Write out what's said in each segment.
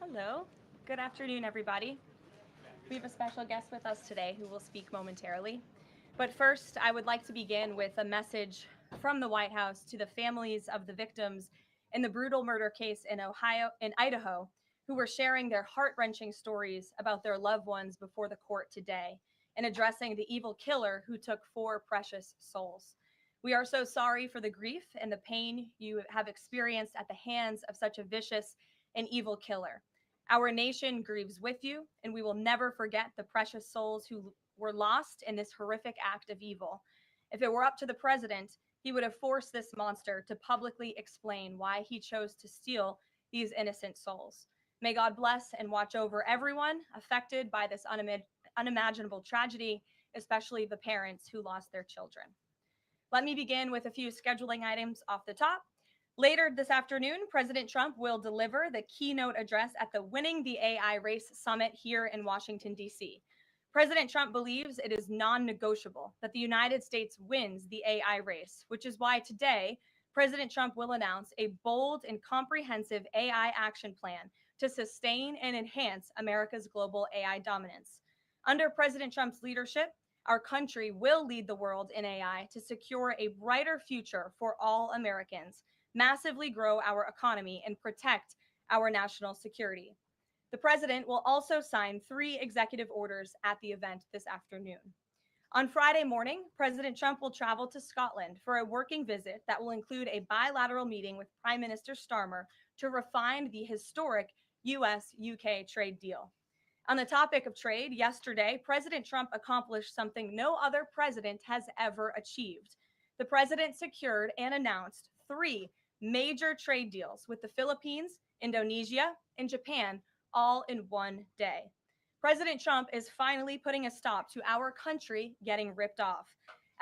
Hello. Good afternoon, everybody. We have a special guest with us today who will speak momentarily. But first, I would like to begin with a message from the White House to the families of the victims in the brutal murder case in Idaho, who were sharing their heart-wrenching stories about their loved ones before the court today and addressing the evil killer who took four precious souls. We are so sorry for the grief and the pain you have experienced at the hands of such a vicious and evil killer. Our nation grieves with you, and we will never forget the precious souls who were lost in this horrific act of evil. If it were up to the president, he would have forced this monster to publicly explain why he chose to steal these innocent souls. May God bless and watch over everyone affected by this unimaginable tragedy, especially the parents who lost their children. Let me begin with a few scheduling items off the top. Later this afternoon, President Trump will deliver the keynote address at the Winning the AI Race Summit here in Washington, D.C. President Trump believes it is non negotiable that the United States wins the AI race, which is why today, President Trump will announce a bold and comprehensive AI action plan to sustain and enhance America's global AI dominance. Under President Trump's leadership, our country will lead the world in AI to secure a brighter future for all Americans, massively grow our economy, and protect our national security. The president will also sign three executive orders at the event this afternoon. On Friday morning, President Trump will travel to Scotland for a working visit that will include a bilateral meeting with Prime Minister Starmer to refine the historic US UK trade deal. On the topic of trade, yesterday, President Trump accomplished something no other president has ever achieved. The president secured and announced three major trade deals with the Philippines, Indonesia, and Japan, all in one day. President Trump is finally putting a stop to our country getting ripped off.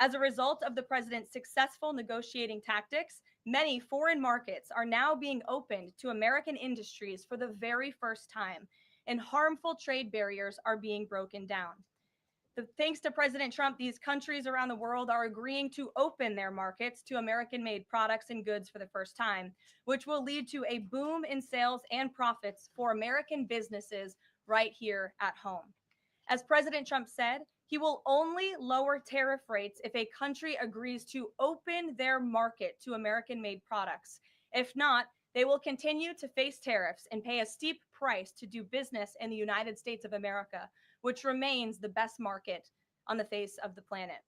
As a result of the president's successful negotiating tactics, many foreign markets are now being opened to American industries for the very first time, and harmful trade barriers are being broken down. Thanks to President Trump, these countries around the world are agreeing to open their markets to American made products and goods for the first time, which will lead to a boom in sales and profits for American businesses right here at home. As President Trump said, he will only lower tariff rates if a country agrees to open their market to American made products. If not, they will continue to face tariffs and pay a steep price to do business in the United States of America, which remains the best market on the face of the planet.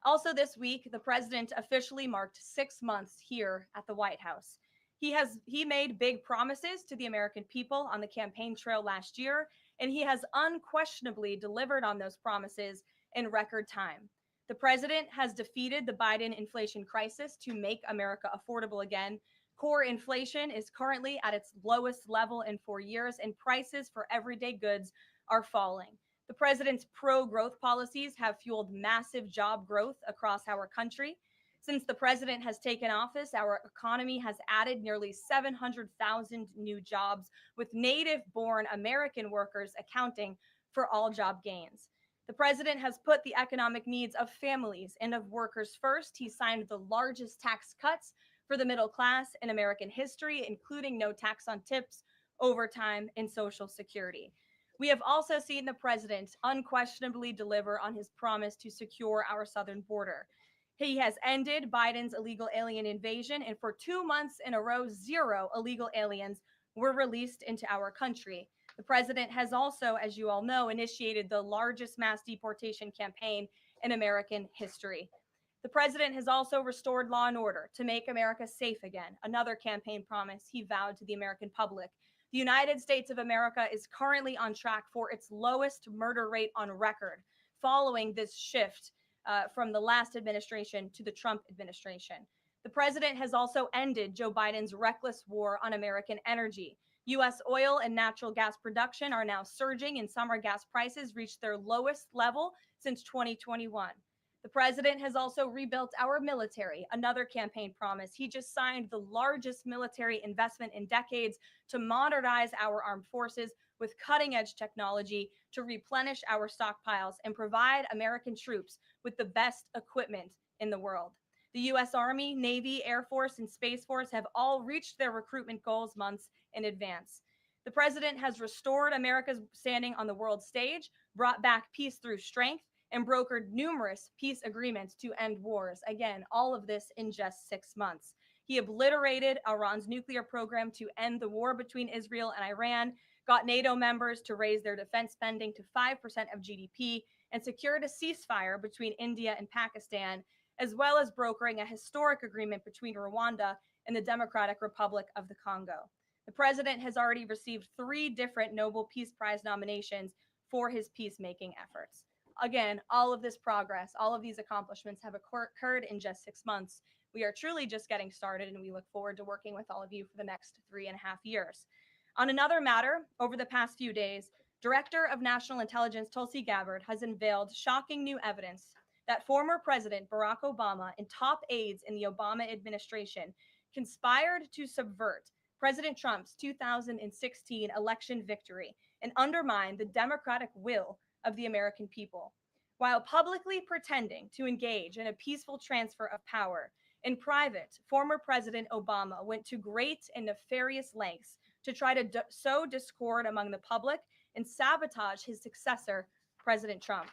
Also, this week, the president officially marked 6 months here at the White House. He made big promises to the American people on the campaign trail last year, and he has unquestionably delivered on those promises in record time. The president has defeated the Biden inflation crisis to make America affordable again. Core inflation is currently at its lowest level in 4 years, and prices for everyday goods are falling. The president's pro-growth policies have fueled massive job growth across our country. Since the president has taken office, our economy has added nearly 700,000 new jobs, with native-born American workers accounting for all job gains. The president has put the economic needs of families and of workers first. He signed the largest tax cuts for the middle class in American history, including no tax on tips, overtime, and Social Security. We have also seen the president unquestionably deliver on his promise to secure our southern border. He has ended Biden's illegal alien invasion, and for 2 months in a row, zero illegal aliens were released into our country. The president has also, as you all know, initiated the largest mass deportation campaign in American history. The president has also restored law and order to make America safe again, another campaign promise he vowed to the American public. The United States of America is currently on track for its lowest murder rate on record, following this shift from the last administration to the Trump administration. The president has also ended Joe Biden's reckless war on American energy. U.S. oil and natural gas production are now surging, and summer gas prices reached their lowest level since 2021. The president has also rebuilt our military, another campaign promise. He just signed the largest military investment in decades to modernize our armed forces with cutting-edge technology to replenish our stockpiles and provide American troops with the best equipment in the world. The U.S. Army, Navy, Air Force, and Space Force have all reached their recruitment goals months in advance. The president has restored America's standing on the world stage, brought back peace through strength, and brokered numerous peace agreements to end wars. Again, all of this in just 6 months. He obliterated Iran's nuclear program to end the war between Israel and Iran, got NATO members to raise their defense spending to 5% of GDP, and secured a ceasefire between India and Pakistan, as well as brokering a historic agreement between Rwanda and the Democratic Republic of the Congo. The president has already received 3 different Nobel Peace Prize nominations for his peacemaking efforts. Again, all of this progress, all of these accomplishments have occurred in just 6 months. We are truly just getting started, and we look forward to working with all of you for the next 3.5 years. On another matter, over the past few days, Director of National Intelligence Tulsi Gabbard has unveiled shocking new evidence that former President Barack Obama and top aides in the Obama administration conspired to subvert President Trump's 2016 election victory and undermine the democratic will of the American people. While publicly pretending to engage in a peaceful transfer of power, in private, former President Obama went to great and nefarious lengths to try to sow discord among the public and sabotage his successor, President Trump.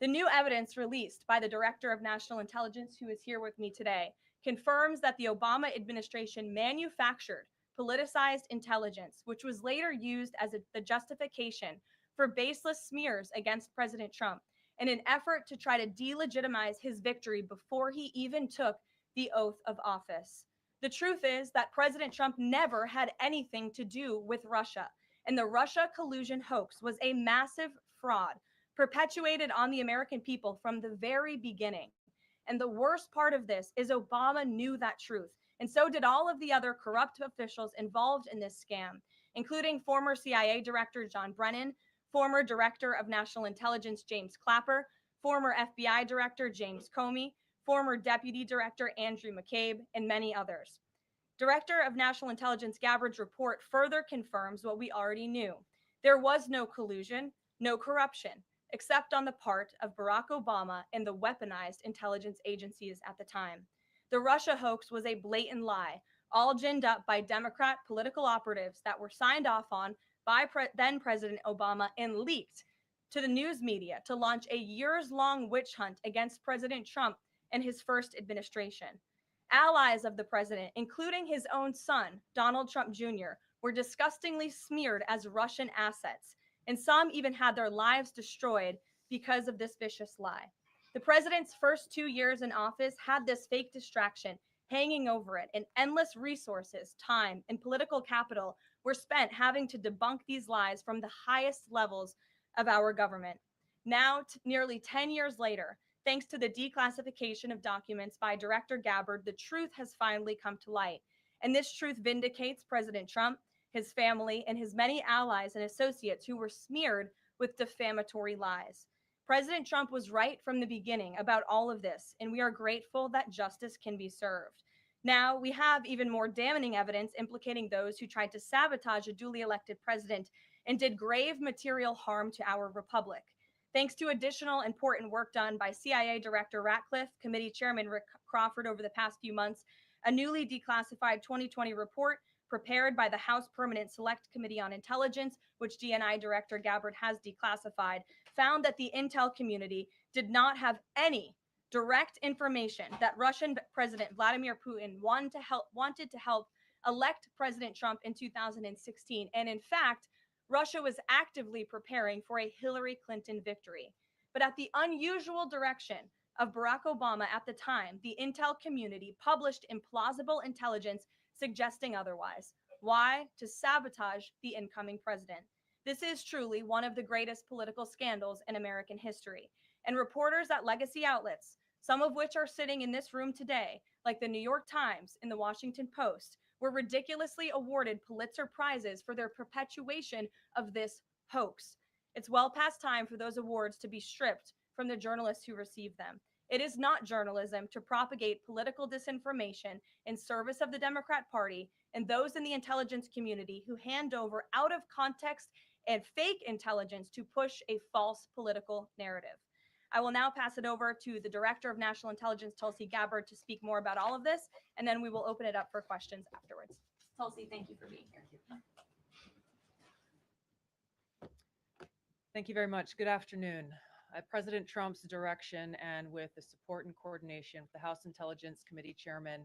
The new evidence released by the Director of National Intelligence, who is here with me today, confirms that the Obama administration manufactured politicized intelligence, which was later used as the justification for baseless smears against President Trump in an effort to try to delegitimize his victory before he even took the oath of office. The truth is that President Trump never had anything to do with Russia, and the Russia collusion hoax was a massive fraud perpetuated on the American people from the very beginning. And the worst part of this is Obama knew that truth, and so did all of the other corrupt officials involved in this scam, including former CIA Director John Brennan, former Director of National Intelligence James Clapper, former FBI Director James Comey, former Deputy Director Andrew McCabe, and many others. Director of National Intelligence Gabbard's report further confirms what we already knew. There was no collusion, no corruption, except on the part of Barack Obama and the weaponized intelligence agencies at the time. The Russia hoax was a blatant lie, all ginned up by Democrat political operatives that were signed off on by then President Obama and leaked to the news media to launch a years-long witch hunt against President Trump and his first administration. Allies of the president, including his own son, Donald Trump Jr., were disgustingly smeared as Russian assets, and some even had their lives destroyed because of this vicious lie. The president's first 2 years in office had this fake distraction hanging over it, and endless resources, time, and political capital were spent having to debunk these lies from the highest levels of our government. Now, nearly 10 years later, thanks to the declassification of documents by Director Gabbard, the truth has finally come to light. And this truth vindicates President Trump, his family, and his many allies and associates who were smeared with defamatory lies. President Trump was right from the beginning about all of this, and we are grateful that justice can be served. Now, we have even more damning evidence implicating those who tried to sabotage a duly elected president and did grave material harm to our republic. Thanks to additional important work done by CIA Director Ratcliffe, Committee Chairman Rick Crawford over the past few months, a newly declassified 2020 report prepared by the House Permanent Select Committee on Intelligence, which DNI Director Gabbard has declassified, found that the intel community did not have any direct information that Russian President Vladimir Putin wanted to help elect President Trump in 2016. And in fact, Russia was actively preparing for a Hillary Clinton victory. But at the unusual direction of Barack Obama at the time, the intel community published implausible intelligence suggesting otherwise. Why? To sabotage the incoming president. This is truly one of the greatest political scandals in American history. And reporters at legacy outlets, some of which are sitting in this room today, like the New York Times and the Washington Post, were ridiculously awarded Pulitzer Prizes for their perpetuation of this hoax. It's well past time for those awards to be stripped from the journalists who receive them. It is not journalism to propagate political disinformation in service of the Democrat Party and those in the intelligence community who hand over out of context and fake intelligence to push a false political narrative. I will now pass it over to the Director of National Intelligence, Tulsi Gabbard, to speak more about all of this, and then we will open it up for questions afterwards. Tulsi, thank you for being here. Thank you very much. Good afternoon. At President Trump's direction and with the support and coordination with the House Intelligence Committee Chairman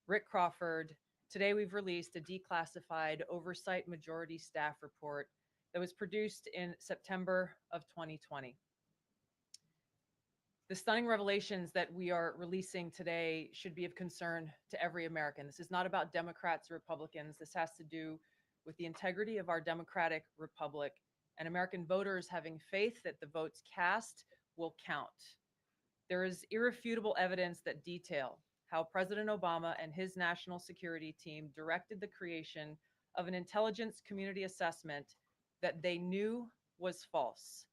Rick Crawford, today we've released a declassified Oversight Majority Staff report that was produced in September of 2020. The stunning revelations that we are releasing today should be of concern to every American. This is not about Democrats or Republicans. This has to do with the integrity of our democratic republic and American voters having faith that the votes cast will count. There is irrefutable evidence that detail how President Obama and his national security team directed the creation of an intelligence community assessment that they knew was false.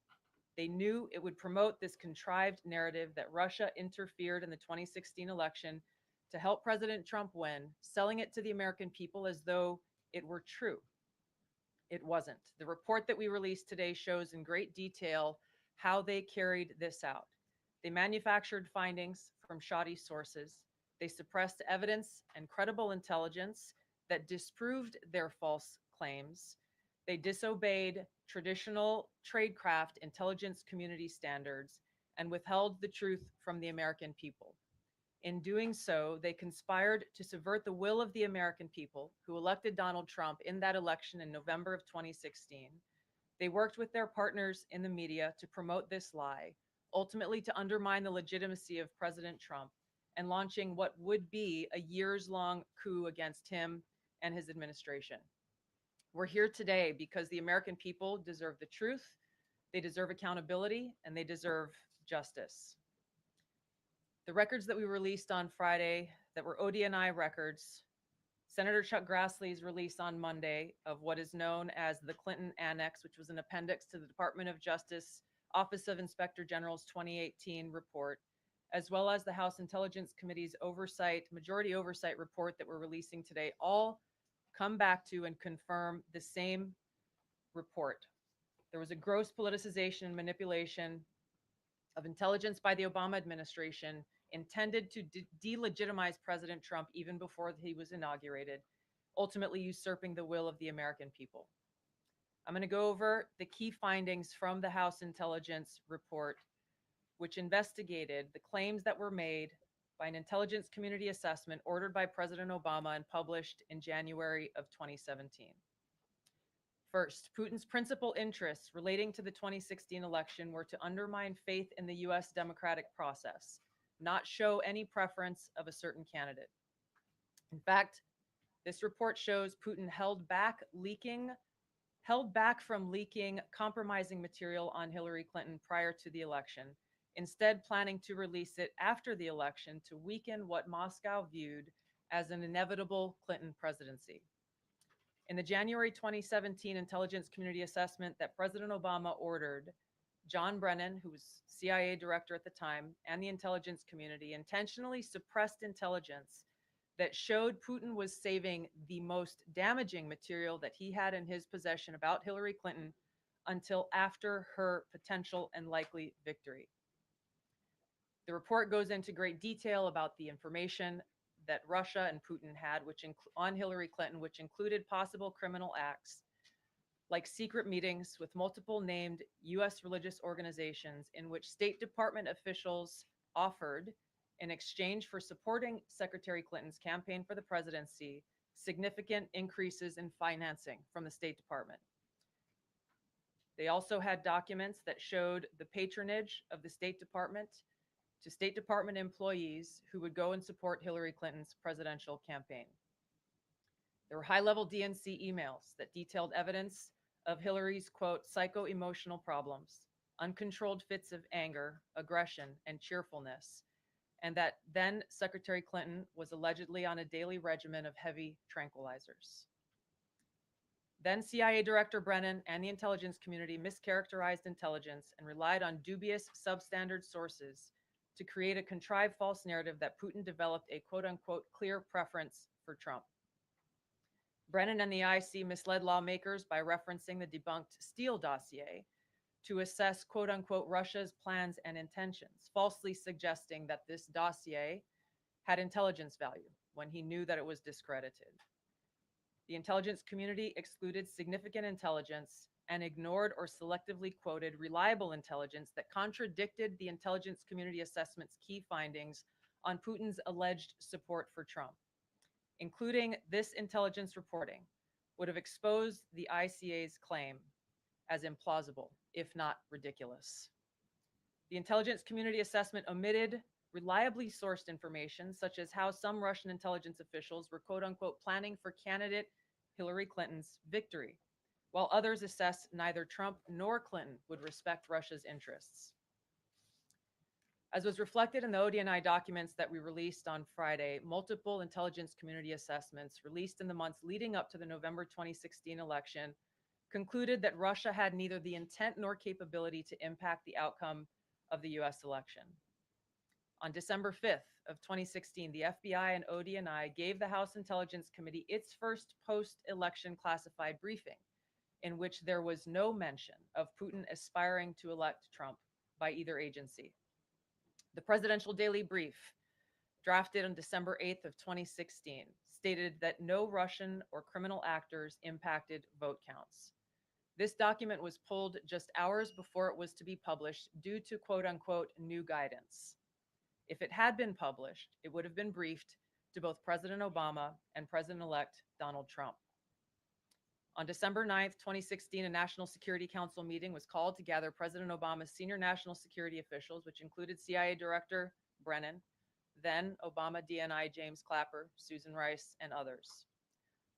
They knew it would promote this contrived narrative that Russia interfered in the 2016 election to help President Trump win, selling it to the American people as though it were true. It wasn't. The report that we released today shows in great detail how they carried this out. They manufactured findings from shoddy sources. They suppressed evidence and credible intelligence that disproved their false claims. They disobeyed traditional tradecraft intelligence community standards and withheld the truth from the American people. In doing so, they conspired to subvert the will of the American people who elected Donald Trump in that election in November of 2016. They worked with their partners in the media to promote this lie, ultimately to undermine the legitimacy of President Trump and launching what would be a years-long coup against him and his administration. We're here today because the American people deserve the truth, they deserve accountability, and they deserve justice. The records that we released on Friday that were ODNI records, Senator Chuck Grassley's release on Monday of what is known as the Clinton Annex, which was an appendix to the Department of Justice Office of Inspector General's 2018 report, as well as the House Intelligence Committee's majority oversight report that we're releasing today, all come back to and confirm the same report. There was a gross politicization and manipulation of intelligence by the Obama administration intended to delegitimize President Trump even before he was inaugurated, ultimately usurping the will of the American people. I'm going to go over the key findings from the House Intelligence Report, which investigated the claims that were made by an intelligence community assessment ordered by President Obama and published in January of 2017. First, Putin's principal interests relating to the 2016 election were to undermine faith in the US democratic process, not show any preference of a certain candidate. In fact, this report shows Putin held back from leaking compromising material on Hillary Clinton prior to the election, instead planning to release it after the election to weaken what Moscow viewed as an inevitable Clinton presidency. In the January 2017 intelligence community assessment that President Obama ordered, John Brennan, who was CIA director at the time, and the intelligence community intentionally suppressed intelligence that showed Putin was saving the most damaging material that he had in his possession about Hillary Clinton until after her potential and likely victory. The report goes into great detail about the information that Russia and Putin had on Hillary Clinton, which included possible criminal acts like secret meetings with multiple named U.S. religious organizations in which State Department officials offered, in exchange for supporting Secretary Clinton's campaign for the presidency, significant increases in financing from the State Department. They also had documents that showed the patronage of the State Department to State Department employees who would go and support Hillary Clinton's presidential campaign. There were high-level DNC emails that detailed evidence of Hillary's, quote, psycho-emotional problems, uncontrolled fits of anger, aggression, and cheerfulness, and that then Secretary Clinton was allegedly on a daily regimen of heavy tranquilizers. Then CIA Director Brennan and the intelligence community mischaracterized intelligence and relied on dubious substandard sources to create a contrived false narrative that Putin developed a quote-unquote clear preference for Trump. Brennan and the IC misled lawmakers by referencing the debunked Steele dossier to assess quote-unquote Russia's plans and intentions, falsely suggesting that this dossier had intelligence value when he knew that it was discredited. The intelligence community excluded significant intelligence and ignored or selectively quoted reliable intelligence that contradicted the intelligence community assessment's key findings on Putin's alleged support for Trump. Including this intelligence reporting would have exposed the ICA's claim as implausible, if not ridiculous. The intelligence community assessment omitted reliably sourced information, such as how some Russian intelligence officials were quote unquote planning for candidate Hillary Clinton's victory, while others assessed neither Trump nor Clinton would respect Russia's interests. As was reflected in the ODNI documents that we released on Friday, multiple intelligence community assessments released in the months leading up to the November 2016 election concluded that Russia had neither the intent nor capability to impact the outcome of the US election. On December 5th of 2016, the FBI and ODNI gave the House Intelligence Committee its first post-election classified briefing, in which there was no mention of Putin aspiring to elect Trump by either agency. The Presidential Daily Brief, drafted on December 8th of 2016, stated that no Russian or criminal actors impacted vote counts. This document was pulled just hours before it was to be published due to quote unquote new guidance. If it had been published, it would have been briefed to both President Obama and President-elect Donald Trump. On December 9th, 2016, a National Security Council meeting was called to gather President Obama's senior national security officials, which included CIA Director Brennan, then Obama DNI James Clapper, Susan Rice, and others.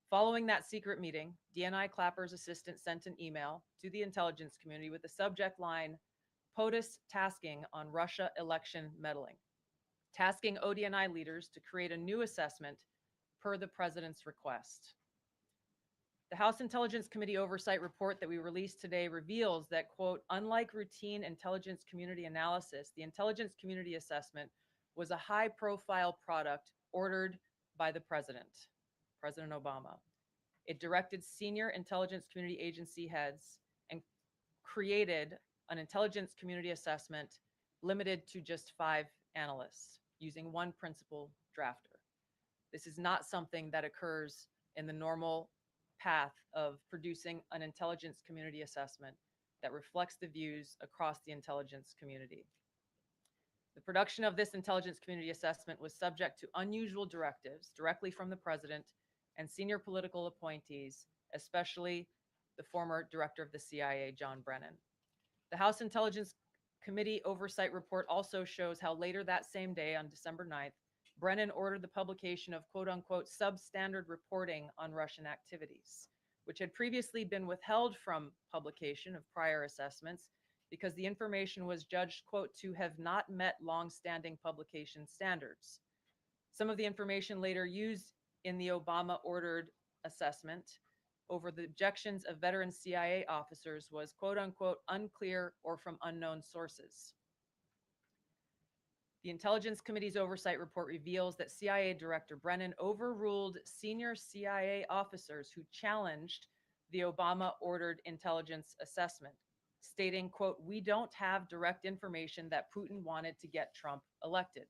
Following that secret meeting, DNI Clapper's assistant sent an email to the intelligence community with the subject line, POTUS tasking on Russia election meddling, tasking ODNI leaders to create a new assessment per the president's request. The House Intelligence Committee oversight report that we released today reveals that, quote, unlike routine intelligence community analysis, the intelligence community assessment was a high-profile product ordered by the president, President Obama. It directed senior intelligence community agency heads and created an intelligence community assessment limited to just 5 analysts using one principal drafter. This is not something that occurs in the normal path of producing an intelligence community assessment that reflects the views across the intelligence community. The production of this intelligence community assessment was subject to unusual directives directly from the president and senior political appointees, especially the former director of the CIA, John Brennan. The House Intelligence Committee oversight report also shows how later that same day, on December 9th, Brennan ordered the publication of quote unquote substandard reporting on Russian activities, which had previously been withheld from publication of prior assessments because the information was judged, quote, to have not met long-standing publication standards. Some of the information later used in the Obama-ordered assessment over the objections of veteran CIA officers was, quote unquote, unclear or from unknown sources. The Intelligence Committee's oversight report reveals that CIA Director Brennan overruled senior CIA officers who challenged the Obama-ordered intelligence assessment, stating, quote, we don't have direct information that Putin wanted to get Trump elected.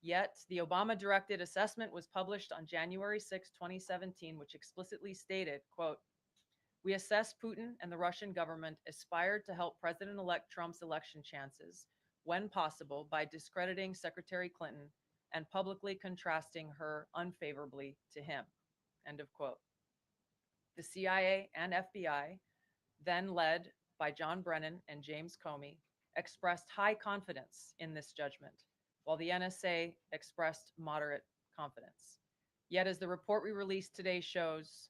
Yet, the Obama-directed assessment was published on January 6, 2017, which explicitly stated, quote, we assess Putin and the Russian government aspired to help President-elect Trump's election chances when possible by discrediting Secretary Clinton and publicly contrasting her unfavorably to him, end of quote. The CIA and FBI, then led by John Brennan and James Comey, expressed high confidence in this judgment, while the NSA expressed moderate confidence. Yet, as the report we released today shows,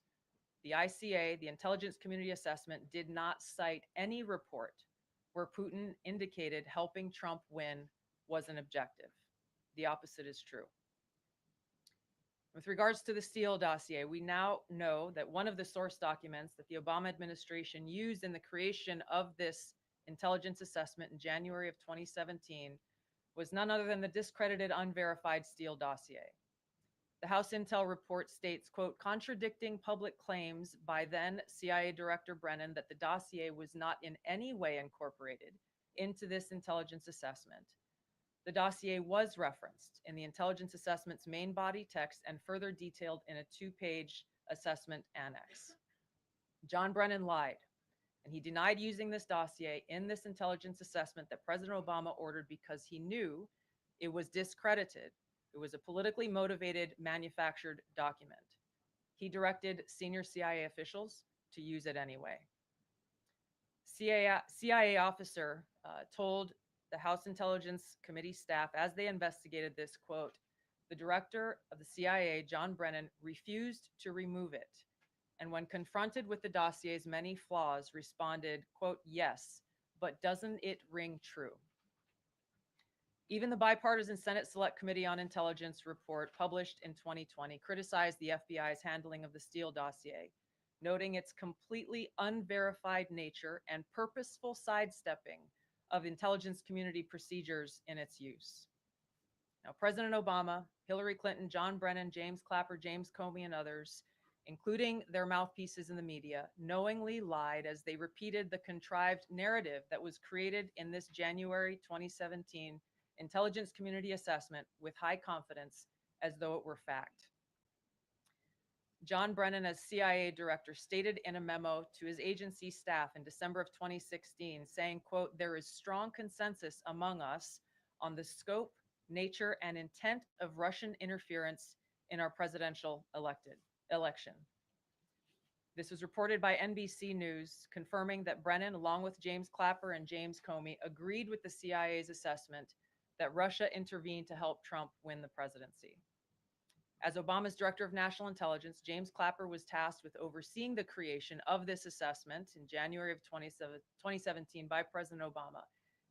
the ICA, the Intelligence Community Assessment, did not cite any report where Putin indicated helping Trump win was an objective. The opposite is true. With regards to the Steele dossier, we now know that one of the source documents that the Obama administration used in the creation of this intelligence assessment in January of 2017 was none other than the discredited, unverified Steele dossier. The House Intel report states, quote, contradicting public claims by then CIA Director Brennan that the dossier was not in any way incorporated into this intelligence assessment. The dossier was referenced in the intelligence assessment's main body text and further detailed in a 2-page assessment annex. John Brennan lied And he denied using this dossier in this intelligence assessment that President Obama ordered because he knew it was discredited. It was a politically motivated, manufactured document. He directed senior CIA officials to use it anyway. CIA officer told the House Intelligence Committee staff as they investigated this, quote, the director of the CIA, John Brennan, refused to remove it. And when confronted with the dossier's many flaws, responded, quote, yes, but doesn't it ring true? Even the bipartisan Senate Select Committee on Intelligence report published in 2020 criticized the FBI's handling of the Steele dossier, noting its completely unverified nature and purposeful sidestepping of intelligence community procedures in its use. Now, President Obama, Hillary Clinton, John Brennan, James Clapper, James Comey, and others, including their mouthpieces in the media, knowingly lied as they repeated the contrived narrative that was created in this January 2017 intelligence community assessment with high confidence as though it were fact. John Brennan, as CIA director, stated in a memo to his agency staff in December of 2016, saying, quote, there is strong consensus among us on the scope, nature, and intent of Russian interference in our presidential election. This was reported by NBC News, confirming that Brennan, along with James Clapper and James Comey, agreed with the CIA's assessment that Russia intervened to help Trump win the presidency. As Obama's director of national intelligence, James Clapper was tasked with overseeing the creation of this assessment in January of 2017 by President Obama,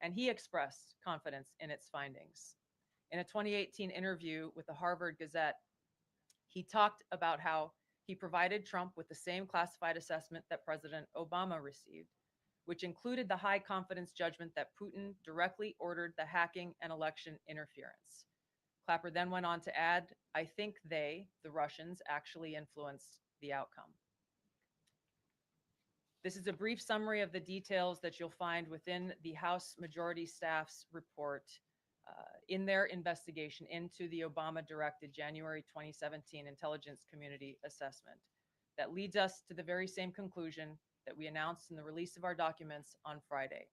and he expressed confidence in its findings. In a 2018 interview with the Harvard Gazette, he talked about how he provided Trump with the same classified assessment that President Obama received, which included the high confidence judgment that Putin directly ordered the hacking and election interference. Clapper then went on to add, I think they, the Russians, actually influenced the outcome. This is a brief summary of the details that you'll find within the House Majority Staff's report in their investigation into the Obama-directed January 2017 Intelligence Community Assessment that leads us to the very same conclusion that we announced in the release of our documents on Friday.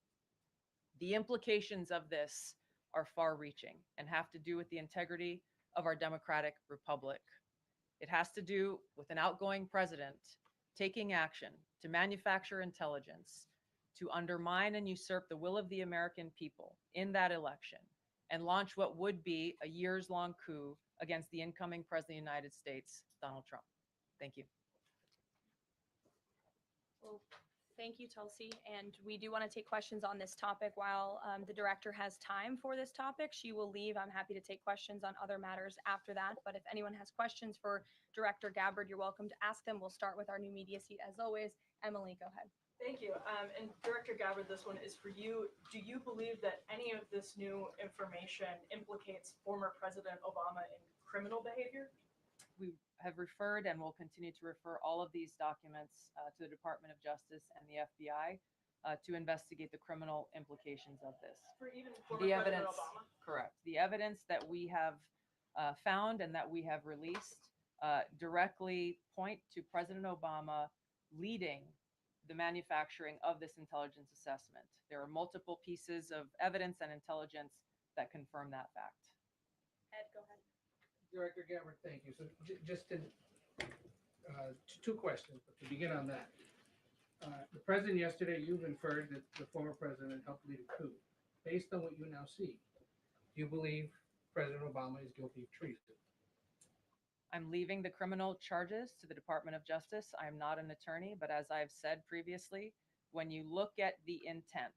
The implications of this are far-reaching and have to do with the integrity of our democratic republic. It has to do with an outgoing president taking action to manufacture intelligence to undermine and usurp the will of the American people in that election and launch what would be a years-long coup against the incoming President of the United States, Donald Trump. Thank you. Well, thank you, Tulsi. And we do want to take questions on this topic while the director has time for this topic. She will leave. I'm happy to take questions on other matters after that. But if anyone has questions for Director Gabbard, you're welcome to ask them. We'll start with our new media seat as always. Emily, go ahead. Thank you. And Director Gabbard, this one is for you. Do you believe that any of this new information implicates former President Obama in criminal behavior? We have referred and will continue to refer all of these documents to the Department of Justice and the FBI to investigate the criminal implications of this. For even former The President evidence, Obama? correct. The evidence that we have found and that we have released directly point to President Obama leading the manufacturing of this intelligence assessment. There are multiple pieces of evidence and intelligence that confirm that fact. Ed, go ahead. Director Gabbard, thank you. So just two questions, but to begin on that. The president yesterday, you've inferred that the former president helped lead a coup. Based on what you now see, do you believe President Obama is guilty of treason? I'm leaving the criminal charges to the Department of Justice. I'm not an attorney, but as I've said previously, when you look at the intent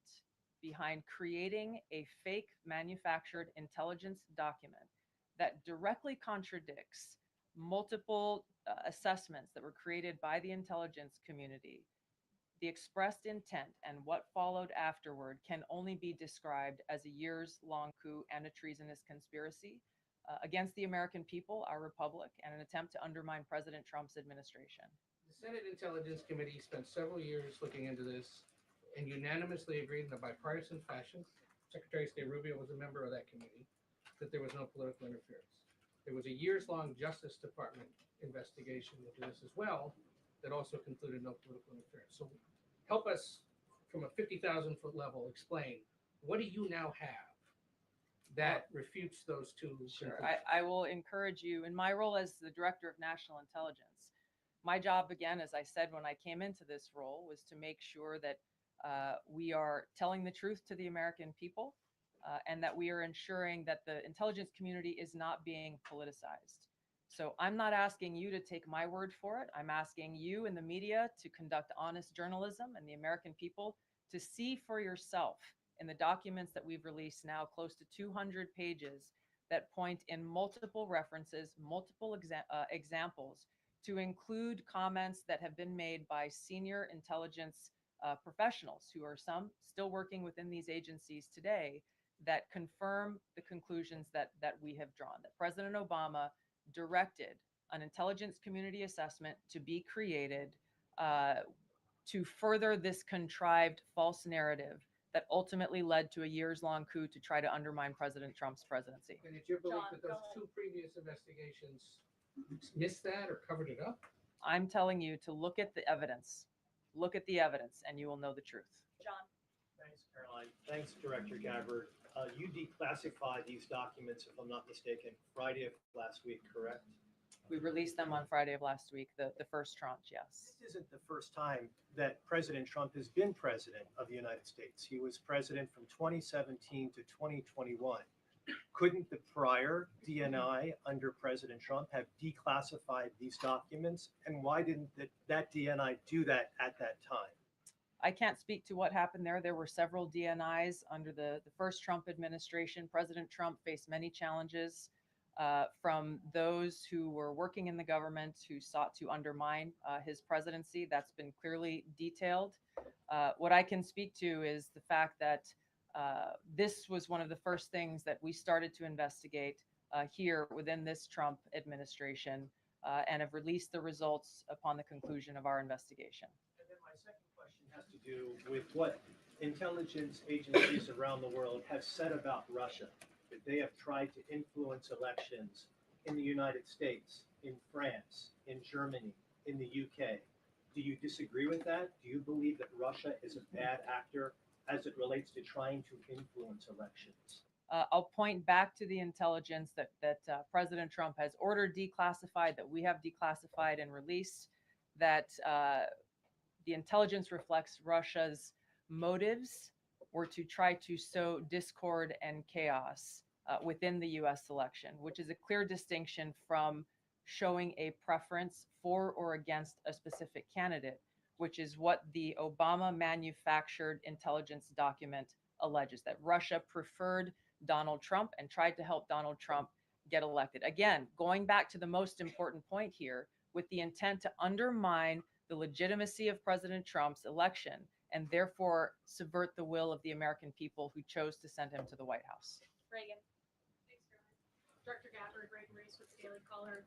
behind creating a fake manufactured intelligence document that directly contradicts multiple assessments that were created by the intelligence community, the expressed intent and what followed afterward can only be described as a years-long coup and a treasonous conspiracy against the American people, our republic, and an attempt to undermine President Trump's administration. The Senate Intelligence Committee spent several years looking into this and unanimously agreed in a bipartisan fashion, Secretary of State Rubio was a member of that committee, that there was no political interference. There was a years-long Justice Department investigation into this as well that also concluded no political interference. So help us from a 50,000-foot level, explain, what do you now have that refutes those two Sure. conclusions? I will encourage you in my role as the Director of National Intelligence. My job, again, as I said when I came into this role, was to make sure that we are telling the truth to the American people and that we are ensuring that the intelligence community is not being politicized. So I'm not asking you to take my word for it. I'm asking you in the media to conduct honest journalism and the American people to see for yourself in the documents that we've released now, close to 200 pages that point in multiple references, multiple examples to include comments that have been made by senior intelligence professionals who are some still working within these agencies today that confirm the conclusions that we have drawn, that President Obama directed an intelligence community assessment to be created to further this contrived false narrative that ultimately led to a years-long coup to try to undermine President Trump's presidency. And it's your belief John, that go those ahead. two previous investigations missed that or covered it up? I'm telling you to look at the evidence. Look at the evidence and you will know the truth. John, Thanks, Caroline. Thanks, Director Gabbard. You declassified these documents, if I'm not mistaken, Friday of last week, correct? We released them on Friday of last week, the first tranche, yes. This isn't the first time that President Trump has been president of the United States. He was president from 2017 to 2021. Couldn't the prior DNI under President Trump have declassified these documents? And why didn't that DNI do that at that time? I can't speak to what happened there. There were several DNIs under the first Trump administration. President Trump faced many challenges from those who were working in the government who sought to undermine his presidency. That's been clearly detailed. What I can speak to is the fact that this was one of the first things that we started to investigate here within this Trump administration and have released the results upon the conclusion of our investigation. And then my second question has to do with what intelligence agencies around the world have said about Russia, that they have tried to influence elections in the United States, in France, in Germany, in the UK. Do you disagree with that? Do you believe that Russia is a bad actor as it relates to trying to influence elections? I'll point back to the intelligence that President Trump has ordered declassified, that we have declassified and released, that the intelligence reflects Russia's motives were to try to sow discord and chaos within the US election, which is a clear distinction from showing a preference for or against a specific candidate, which is what the Obama manufactured intelligence document alleges, that Russia preferred Donald Trump and tried to help Donald Trump get elected. Again, going back to the most important point here, with the intent to undermine the legitimacy of President Trump's election and therefore subvert the will of the American people who chose to send him to the White House. Reagan. Thanks, Caroline. Director Gabbard, Reagan Race with Daily Caller.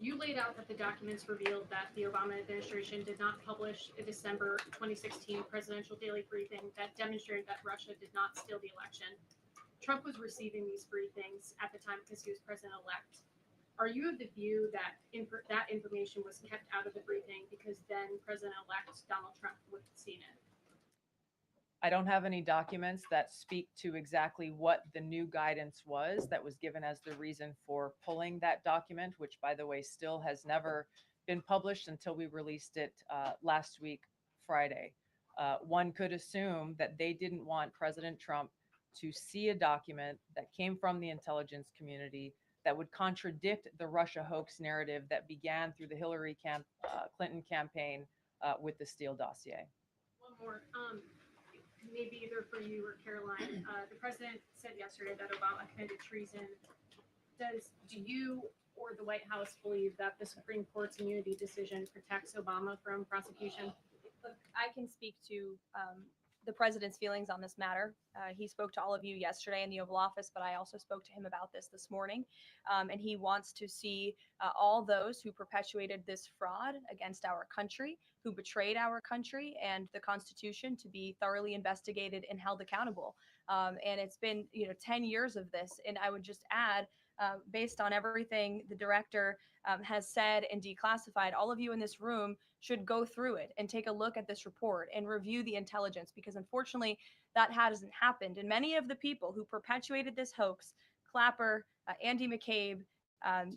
You laid out that the documents revealed that the Obama administration did not publish a December 2016 presidential daily briefing that demonstrated that Russia did not steal the election. Trump was receiving these briefings at the time because he was president-elect. Are you of the view that that information was kept out of the briefing because then President-elect Donald Trump would have seen it? I don't have any documents that speak to exactly what the new guidance was that was given as the reason for pulling that document, which, by the way, still has never been published until we released it last week, Friday. One could assume that they didn't want President Trump to see a document that came from the intelligence community that would contradict the Russia hoax narrative that began through the Hillary Clinton campaign with the Steele dossier. One more. Maybe either for you or Caroline. The president said yesterday that Obama committed treason. Do you or the White House believe that the Supreme Court's immunity decision protects Obama from prosecution? Look, I can speak to the president's feelings on this matter. He spoke to all of you yesterday in the Oval Office, but I also spoke to him about this morning. And he wants to see all those who perpetuated this fraud against our country, who betrayed our country and the Constitution, to be thoroughly investigated and held accountable. And it's been 10 years of this. And I would just add, based on everything the director has said and declassified, all of you in this room should go through it and take a look at this report and review the intelligence, because unfortunately that hasn't happened. And many of the people who perpetuated this hoax, Clapper, Andy McCabe,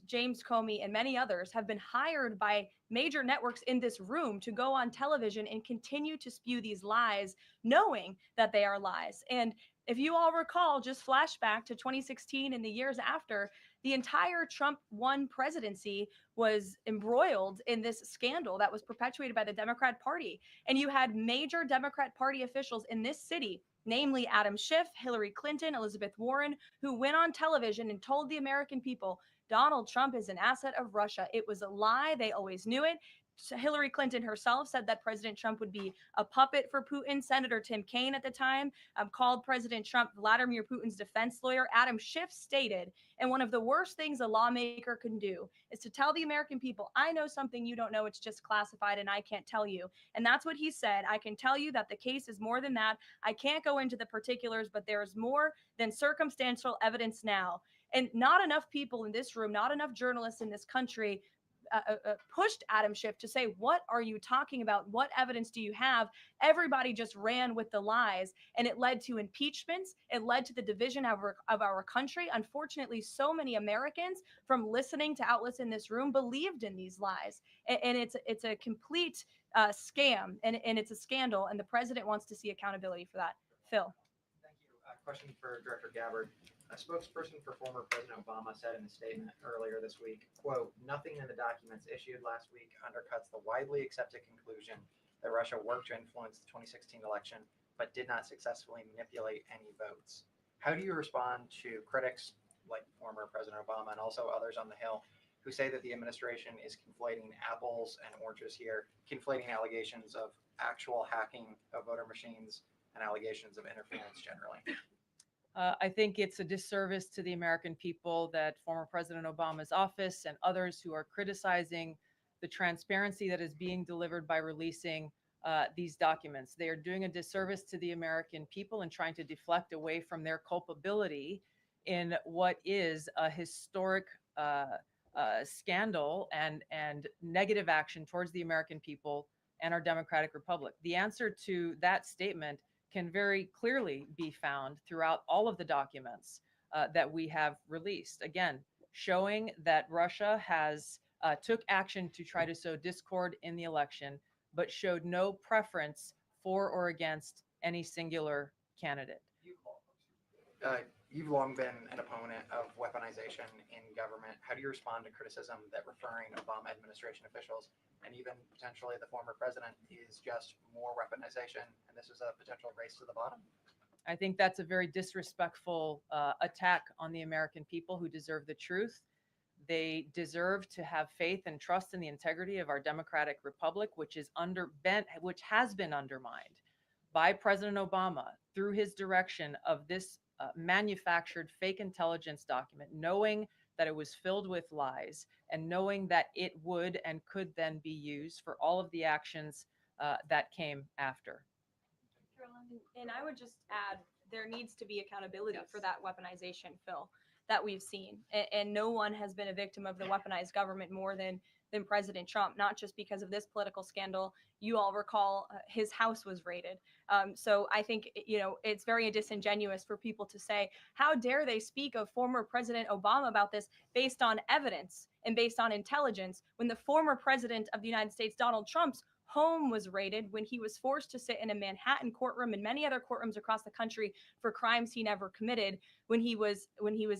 James Comey, and many others, have been hired by major networks in this room to go on television and continue to spew these lies, knowing that they are lies. And if you all recall, just flashback to 2016 and the years after, the entire Trump 1 presidency was embroiled in this scandal that was perpetuated by the Democrat Party. And you had major Democrat Party officials in this city, namely Adam Schiff, Hillary Clinton, Elizabeth Warren, who went on television and told the American people Donald Trump is an asset of Russia. It was a lie. They always knew it. Hillary Clinton herself said that President Trump would be a puppet for Putin. Senator Tim Kaine at the time called President Trump Vladimir Putin's defense lawyer. Adam Schiff stated, and one of the worst things a lawmaker can do is to tell the American people, I know something you don't know, it's just classified and I can't tell you. And that's what he said. I can tell you that the case is more than that. I can't go into the particulars, but there's more than circumstantial evidence now. And not enough people in this room, not enough journalists in this country pushed Adam Schiff to say, what are you talking about? What evidence do you have? Everybody just ran with the lies, and it led to impeachments. It led to the division of our country. Unfortunately, so many Americans, from listening to outlets in this room, believed in these lies. And it's a complete scam, and it's a scandal, and the president wants to see accountability for that. Phil. Thank you. Question for Director Gabbard. A spokesperson for former President Obama said in a statement earlier this week, quote, nothing in the documents issued last week undercuts the widely accepted conclusion that Russia worked to influence the 2016 election, but did not successfully manipulate any votes. How do you respond to critics like former President Obama and also others on the Hill who say that the administration is conflating apples and oranges here, conflating allegations of actual hacking of voter machines and allegations of interference generally? I think it's a disservice to the American people that former President Obama's office and others who are criticizing the transparency that is being delivered by releasing these documents. They are doing a disservice to the American people and trying to deflect away from their culpability in what is a historic scandal and negative action towards the American people and our democratic republic. The answer to that statement can very clearly be found throughout all of the documents that we have released. Again, showing that Russia has took action to try to sow discord in the election, but showed no preference for or against any singular candidate. You've long been an opponent of weaponization in government. How do you respond to criticism that referring Obama administration officials and even potentially the former president is just more weaponization, and this is a potential race to the bottom? I think that's a very disrespectful attack on the American people who deserve the truth. They deserve to have faith and trust in the integrity of our democratic republic, which has been undermined by President Obama through his direction of this manufactured fake intelligence document, knowing that it was filled with lies and knowing that it would and could then be used for all of the actions that came after. Karoline, and I would just add, there needs to be accountability for that weaponization, Phil, that we've seen. And no one has been a victim of the weaponized government more than President Trump, not just because of this political scandal. You all recall his house was raided. So I think, it's very disingenuous for people to say, how dare they speak of former President Obama about this based on evidence and based on intelligence, when the former president of the United States, Donald Trump's home was raided, when he was forced to sit in a Manhattan courtroom and many other courtrooms across the country for crimes he never committed, when he was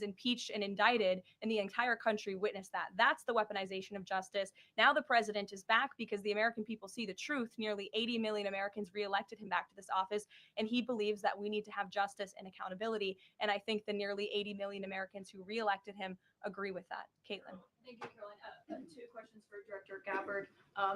impeached and indicted, and the entire country witnessed that. That's the weaponization of justice. Now the president is back because the American people see the truth. Nearly 80 million Americans reelected him back to this office, and he believes that we need to have justice and accountability. And I think the nearly 80 million Americans who reelected him agree with that. Caitlin. Thank you, Karoline. Two questions for Director Gabbard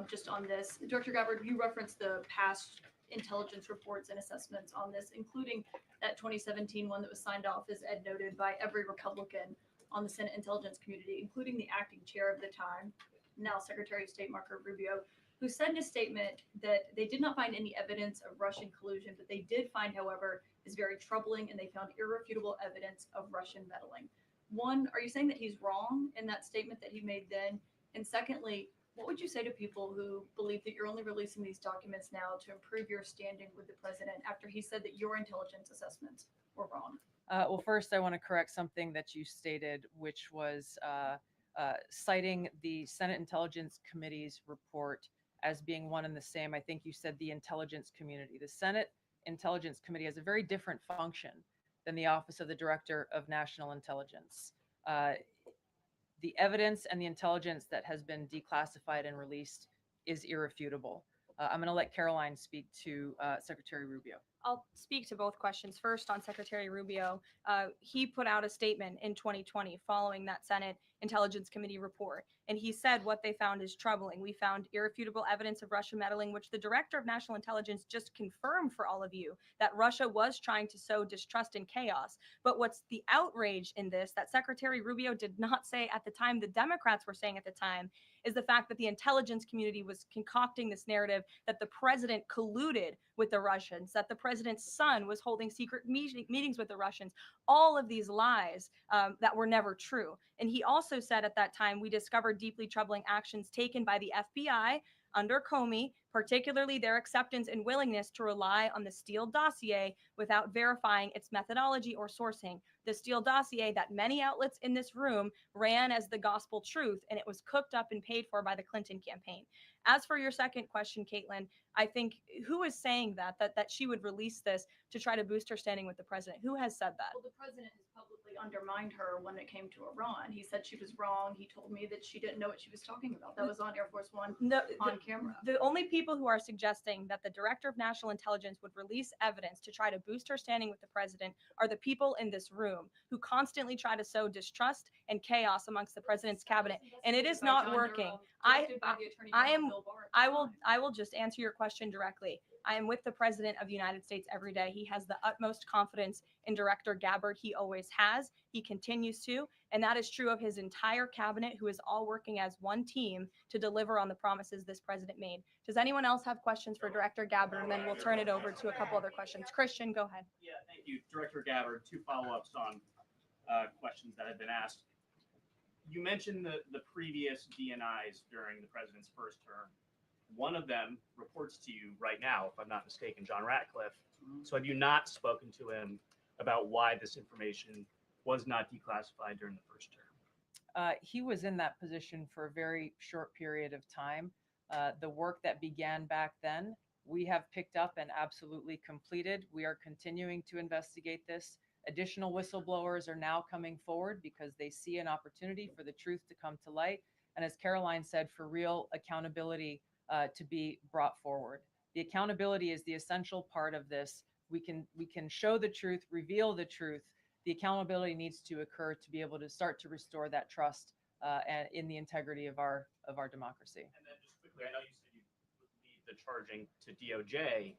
just on this. Director Gabbard, you referenced the past intelligence reports and assessments on this, including that 2017 one that was signed off, as Ed noted, by every Republican on the Senate Intelligence Community, including the acting chair of the time, now Secretary of State Marco Rubio, who said in a statement that they did not find any evidence of Russian collusion, but they did find, however, is very troubling, and they found irrefutable evidence of Russian meddling. One, are you saying that he's wrong in that statement that he made then? And secondly, what would you say to people who believe that you're only releasing these documents now to improve your standing with the president after he said that your intelligence assessments were wrong? Well, first, I want to correct something that you stated, which was citing the Senate Intelligence Committee's report as being one and the same. I think you said the intelligence community. The Senate Intelligence Committee has a very different function than the Office of the Director of National Intelligence. Uh, the evidence and the intelligence that has been declassified and released is irrefutable. I'm going to let Karoline speak to Secretary Rubio. I'll speak to both questions. First, on Secretary Rubio, he put out a statement in 2020 following that Senate Intelligence Committee report, and he said what they found is troubling. We found irrefutable evidence of Russia meddling, which the Director of National Intelligence just confirmed for all of you, that Russia was trying to sow distrust and chaos. But what's the outrage in this that Secretary Rubio did not say at the time, the Democrats were saying at the time, is the fact that the intelligence community was concocting this narrative that the president colluded with the Russians, that the president's son was holding secret meetings with the Russians, all of these lies that were never true. And he also said at that time, we discovered deeply troubling actions taken by the FBI under Comey, particularly their acceptance and willingness to rely on the Steele dossier without verifying its methodology or sourcing. The Steele dossier that many outlets in this room ran as the gospel truth, and it was cooked up and paid for by the Clinton campaign. As for your second question, Caitlin, I think who is saying that she would release this to try to boost her standing with the president? Who has said that? Well, the president has publicly undermined her when it came to Iran. He said she was wrong. He told me that she didn't know what she was talking about. That was on Air Force One No, on camera. the only people who are suggesting that the Director of National Intelligence would release evidence to try to boost her standing with the president are the people in this room who constantly try to sow distrust and chaos amongst the president's cabinet, and it is By not John working. Durham, I directed by the Attorney I General am Bill Barr at I the will time. I will just answer your question directly. I am with the President of the United States every day. He has the utmost confidence in Director Gabbard. He always has. He continues to. And that is true of his entire cabinet, who is all working as one team to deliver on the promises this president made. Does anyone else have questions for Director Gabbard? And then we'll turn it over to a couple other questions. Christian, go ahead. Yeah, thank you, Director Gabbard. Two follow-ups on questions that have been asked. You mentioned the previous DNIs during the president's first term. One of them reports to you right now, if I'm not mistaken, John Ratcliffe. So have you not spoken to him about why this information was not declassified during the first term? He was in that position for a very short period of time. The work that began back then, we have picked up and absolutely completed. We are continuing to investigate this. Additional whistleblowers are now coming forward because they see an opportunity for the truth to come to light. And as Karoline said, for real accountability to be brought forward. The accountability is the essential part of this. We can show the truth, reveal the truth. The accountability needs to occur to be able to start to restore that trust and in the integrity of our democracy. And then just quickly, I know you said you would leave the charging to DOJ,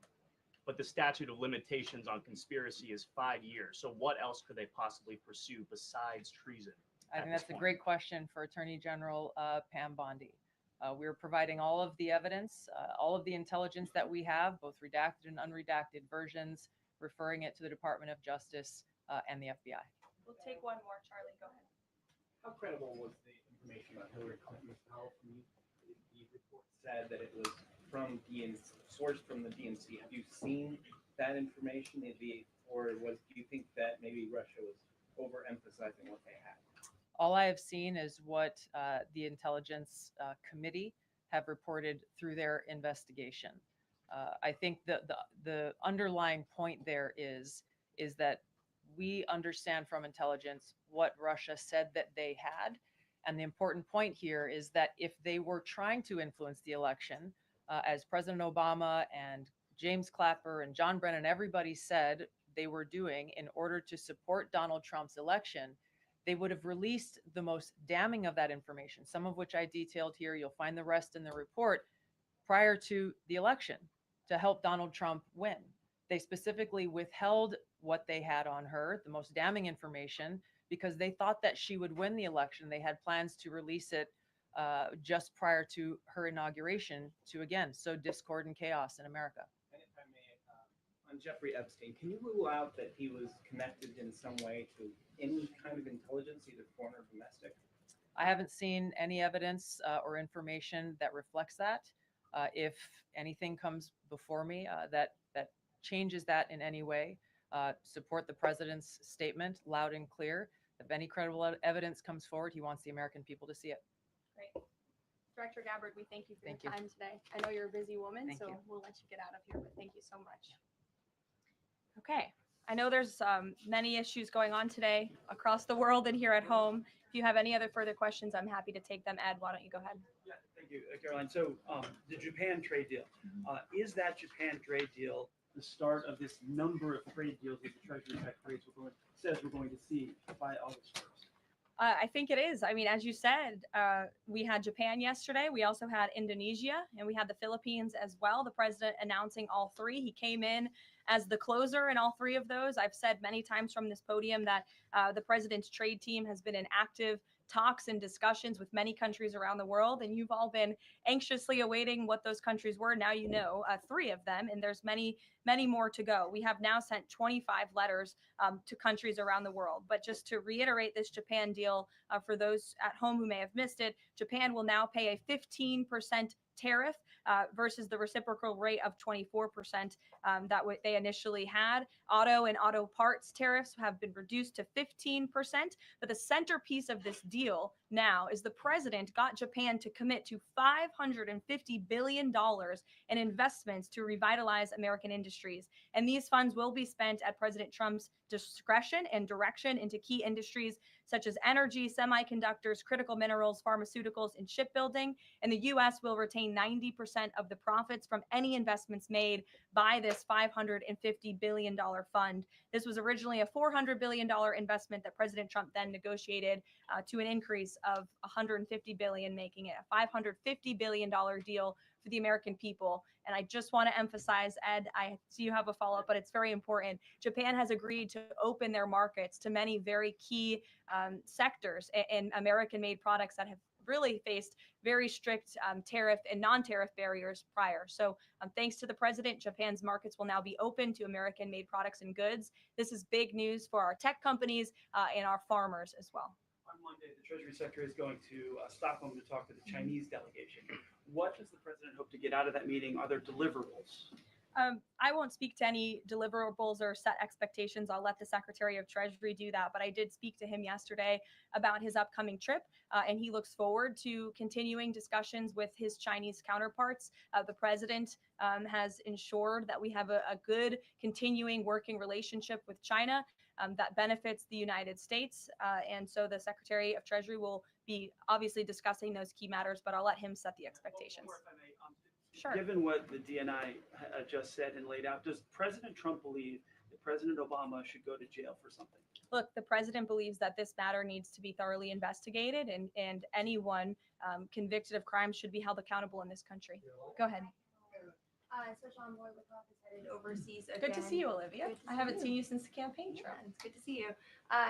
but the statute of limitations on conspiracy is 5 years. So what else could they possibly pursue besides treason? I think that's a great question for Attorney General Pam Bondi. We're providing all of the evidence, all of the intelligence that we have, both redacted and unredacted versions, referring it to the Department of Justice and the FBI. We'll take one more. Charlie, go ahead. How credible was the information about Hillary Clinton's health? The report said that it was from DNC, sourced from the DNC. Have you seen that information? Or do you think that maybe Russia was overemphasizing what they had? All I have seen is what the Intelligence Committee have reported through their investigation. I think the underlying point there is that we understand from intelligence what Russia said that they had. And the important point here is that if they were trying to influence the election, as President Obama and James Clapper and John Brennan, everybody said they were doing in order to support Donald Trump's election, they would have released the most damning of that information, some of which I detailed here. You'll find the rest in the report prior to the election to help Donald Trump win. They specifically withheld what they had on her, the most damning information, because they thought that she would win the election. They had plans to release it just prior to her inauguration to, again, sow discord and chaos in America. And if I may, on Jeffrey Epstein, can you rule out that he was connected in some way to any kind of intelligence, either foreign or domestic? I haven't seen any evidence or information that reflects that. If anything comes before me that changes that in any way, support the president's statement loud and clear. If any credible evidence comes forward, he wants the American people to see it. Great. Director Gabbard, we thank you for Thank your you. time today. I know you're a busy woman, Thank so you. we'll let you get out of here, but thank you so much. Okay. I know there's many issues going on today across the world and here at home. If you have any other further questions, I'm happy to take them. Ed, why don't you go ahead? Yeah, thank you, Caroline. So the Japan trade deal, is that Japan trade deal the start of this number of trade deals that the Treasury Secretary says we're going to see by August 1st? I think it is. I mean, as you said, we had Japan yesterday. We also had Indonesia, and we had the Philippines as well. The president announcing all three. He came in as the closer in all three of those. I've said many times from this podium that the president's trade team has been in active talks and discussions with many countries around the world, and you've all been anxiously awaiting what those countries were. Now you know three of them, and there's many more to go. We have now sent 25 letters to countries around the world. But just to reiterate this Japan deal, for those at home who may have missed it, Japan will now pay a 15% tariff versus the reciprocal rate of 24% that they initially had. Auto and auto parts tariffs have been reduced to 15%. But the centerpiece of this deal now is the president got Japan to commit to $550 billion in investments to revitalize American industries. And these funds will be spent at President Trump's discretion and direction into key industries such as energy, semiconductors, critical minerals, pharmaceuticals, and shipbuilding. And the U.S. will retain 90% of the profits from any investments made by this $550 billion fund. This was originally a $400 billion investment that President Trump then negotiated to an increase of $150 billion, making it a $550 billion deal for the American people. And I just want to emphasize, Ed, I see you have a follow-up, but it's very important. Japan has agreed to open their markets to many very key sectors and American-made products that have really faced very strict tariff and non-tariff barriers prior. So thanks to the president, Japan's markets will now be open to American-made products and goods. This is big news for our tech companies and our farmers as well. On Monday, the Treasury Secretary is going to Stockholm to talk to the Chinese delegation. What does the president hope to get out of that meeting? Are there deliverables? I won't speak to any deliverables or set expectations. I'll let the Secretary of Treasury do that. But I did speak to him yesterday about his upcoming trip, and he looks forward to continuing discussions with his Chinese counterparts. The president has ensured that we have a good continuing working relationship with China that benefits the United States. And so the Secretary of Treasury will be obviously discussing those key matters, but I'll let him set the expectations. Sure. Given what the DNI just said and laid out, does President Trump believe that President Obama should go to jail for something? Look, the president believes that this matter needs to be thoroughly investigated, and anyone convicted of crime should be held accountable in this country. Go ahead. Special Envoy Wickoff is headed overseas again. Good to see you, Olivia. I haven't seen you since the campaign trail. Yeah, it's good to see you.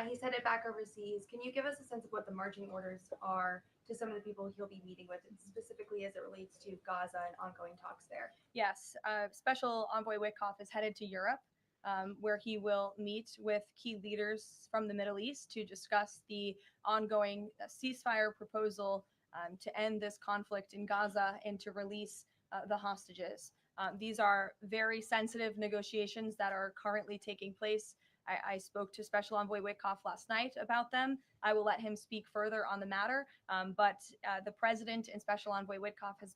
He's headed back overseas. Can you give us a sense of what the marching orders are to some of the people he'll be meeting with, and specifically as it relates to Gaza and ongoing talks there? Yes, Special Envoy Wickoff is headed to Europe, where he will meet with key leaders from the Middle East to discuss the ongoing ceasefire proposal to end this conflict in Gaza and to release the hostages. These are very sensitive negotiations that are currently taking place. I spoke to Special Envoy Wickoff last night about them. I will let him speak further on the matter, but the president and Special Envoy Wickoff has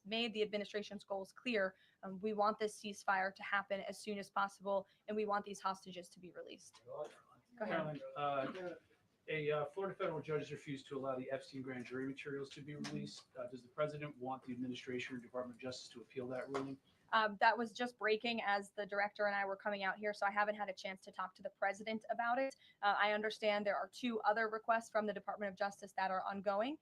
made the administration's goals clear. We want this ceasefire to happen as soon as possible, and we want these hostages to be released. Go ahead. A Florida federal judge has refused to allow the Epstein grand jury materials to be released. Does the president want the administration or Department of Justice to appeal that ruling? That was just breaking as the director and I were coming out here, so I haven't had a chance to talk to the president about it. I understand there are 2 other requests from the Department of Justice that are ongoing,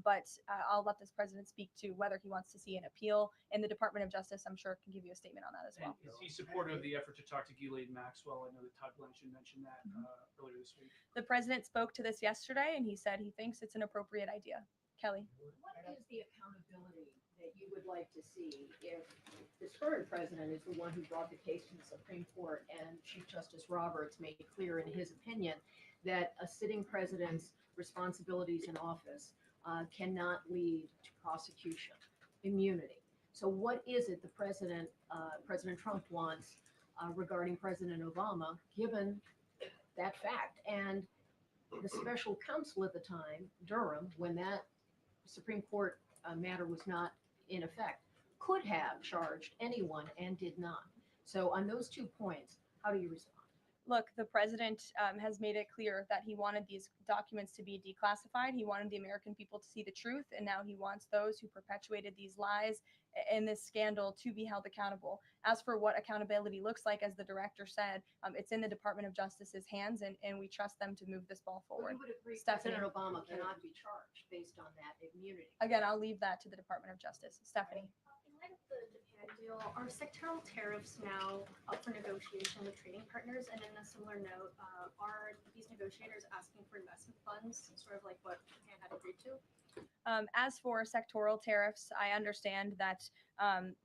but I'll let this president speak to whether he wants to see an appeal. And the Department of Justice, I'm sure, can give you a statement on that as well. And is he supportive of the effort to talk to Ghislaine Maxwell? I know that Todd Blanchard mentioned that earlier this week. The president spoke to this yesterday, and he said he thinks it's an appropriate idea. Kelly. What is the accountability that you would like to see if this current president is the one who brought the case to the Supreme Court and Chief Justice Roberts made it clear in his opinion that a sitting president's responsibilities in office cannot lead to prosecution, immunity. So what is it the President Trump wants regarding President Obama, given that fact? And the special counsel at the time, Durham, when that Supreme Court matter was not in effect, could have charged anyone and did not. So on those 2 points, how do you respond? Look, the president has made it clear that he wanted these documents to be declassified. He wanted the American people to see the truth, and now he wants those who perpetuated these lies and this scandal to be held accountable. As for what accountability looks like, as the director said, it's in the Department of Justice's hands, and we trust them to move this ball forward. You would agree Stephanie. President Obama cannot be charged based on that immunity. Again, I'll leave that to the Department of Justice. Stephanie. In light of the Japan deal, are sectoral tariffs now up for negotiation with trading partners? And in a similar note, are these negotiators asking for investment funds, sort of like what Japan had agreed to? As for sectoral tariffs, I understand that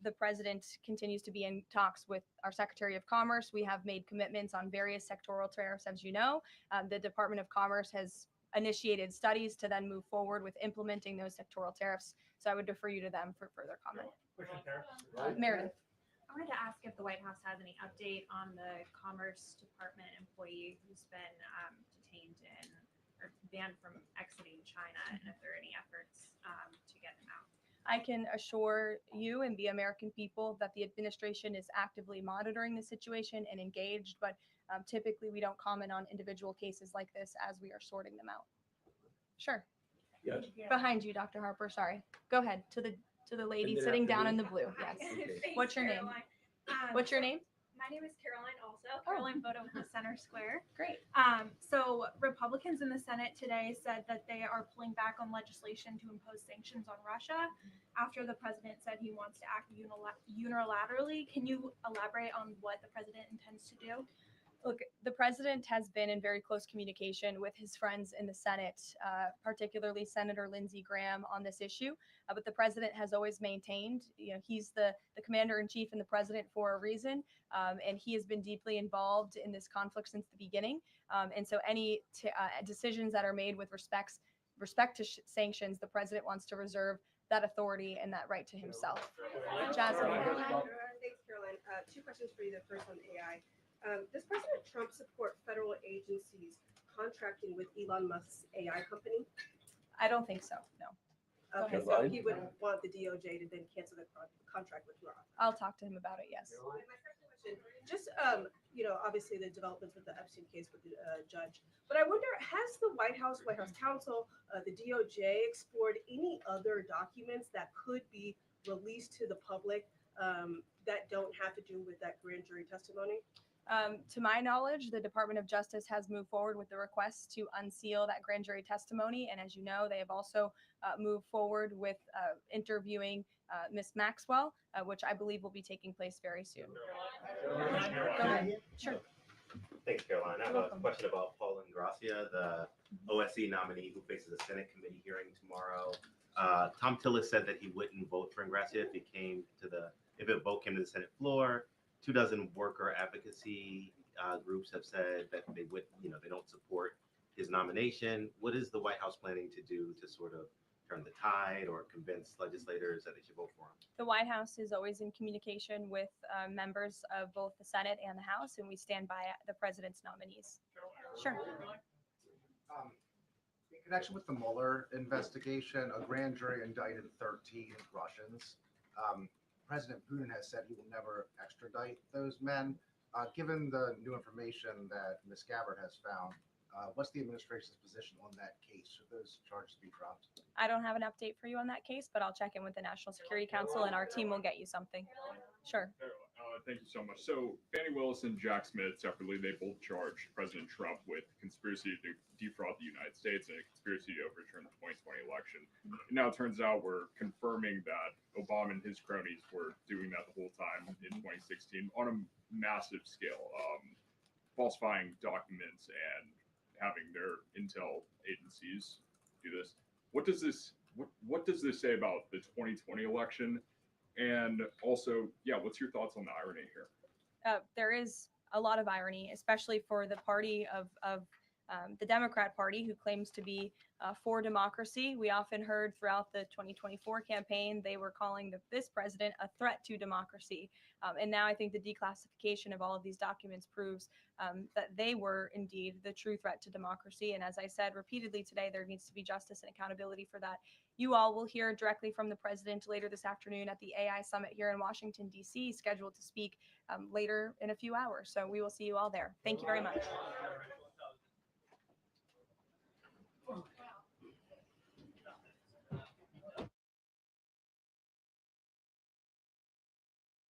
the president continues to be in talks with our Secretary of Commerce. We have made commitments on various sectoral tariffs, as you know. The Department of Commerce has initiated studies to then move forward with implementing those sectoral tariffs. So I would defer you to them for further comment. Meredith. I wanted to ask if the White House has any update on the Commerce Department employee who's been detained in or banned from exiting China, and if there are any efforts to get him out. I can assure you and the American people that the administration is actively monitoring the situation and engaged, but typically we don't comment on individual cases like this as we are sorting them out. Sure. Yes. Behind you, Dr. Harper. Sorry. Go ahead to the lady And then sitting after down me? in the blue. Yes. Okay. What's your name? What's your name? My name is Caroline also. Oh. Caroline Bodo with the Center Square. Great. So Republicans in the Senate today said that they are pulling back on legislation to impose sanctions on Russia after the president said he wants to act unilaterally. Can you elaborate on what the president intends to do? Look, the president has been in very close communication with his friends in the Senate, particularly Senator Lindsey Graham, on this issue. But the president has always maintained, he's the commander in chief and the president for a reason, and he has been deeply involved in this conflict since the beginning. And so any decisions that are made with respect to sanctions, the president wants to reserve that authority and that right to himself. Jasmine. Thanks, Caroline. 2 questions for you. The first on AI. Does President Trump support federal agencies contracting with Elon Musk's AI company? I don't think so, no. Okay, so he would want the DOJ to then cancel the contract with your office. I'll talk to him about it, yes. And my second question, just, obviously the developments with the Epstein case with the judge, but I wonder, has the White House counsel, the DOJ explored any other documents that could be released to the public that don't have to do with that grand jury testimony? To my knowledge, the Department of Justice has moved forward with the request to unseal that grand jury testimony. And as you know, they have also moved forward with interviewing Ms. Maxwell, which I believe will be taking place very soon. Go ahead. Sure. Thanks, Caroline. I have a question about Paul Ingracia, the OSC nominee who faces a Senate committee hearing tomorrow. Tom Tillis said that he wouldn't vote for Ingracia if a vote came to the Senate floor. 24 worker advocacy groups have said that they don't support his nomination. What is the White House planning to do to sort of turn the tide or convince legislators that they should vote for him? The White House is always in communication with members of both the Senate and the House, and we stand by the president's nominees. Sure. In connection with the Mueller investigation, a grand jury indicted 13 Russians. President Putin has said he will never extradite those men. Given the new information that Ms. Gabbard has found, what's the administration's position on that case? Should those charges be dropped? I don't have an update for you on that case, but I'll check in with the National Security Council and our team will get you something. Sure. Thank you so much. So Fannie Willis and Jack Smith separately, they both charged President Trump with conspiracy to defraud the United States and a conspiracy to overturn the 2020 election. And now it turns out we're confirming that Obama and his cronies were doing that the whole time in 2016 on a massive scale, falsifying documents and having their intel agencies do this. What does this What does this say about the 2020 election? And also, yeah, what's your thoughts on the irony here? There is a lot of irony, especially for the party of the Democrat Party, who claims to be for democracy. We often heard throughout the 2024 campaign they were calling this president a threat to democracy. And now I think the declassification of all of these documents proves that they were indeed the true threat to democracy. And as I said repeatedly today, there needs to be justice and accountability for that. You all will hear directly from the president later this afternoon at the AI Summit here in Washington, D.C., scheduled to speak later in a few hours. So we will see you all there. Thank you very much.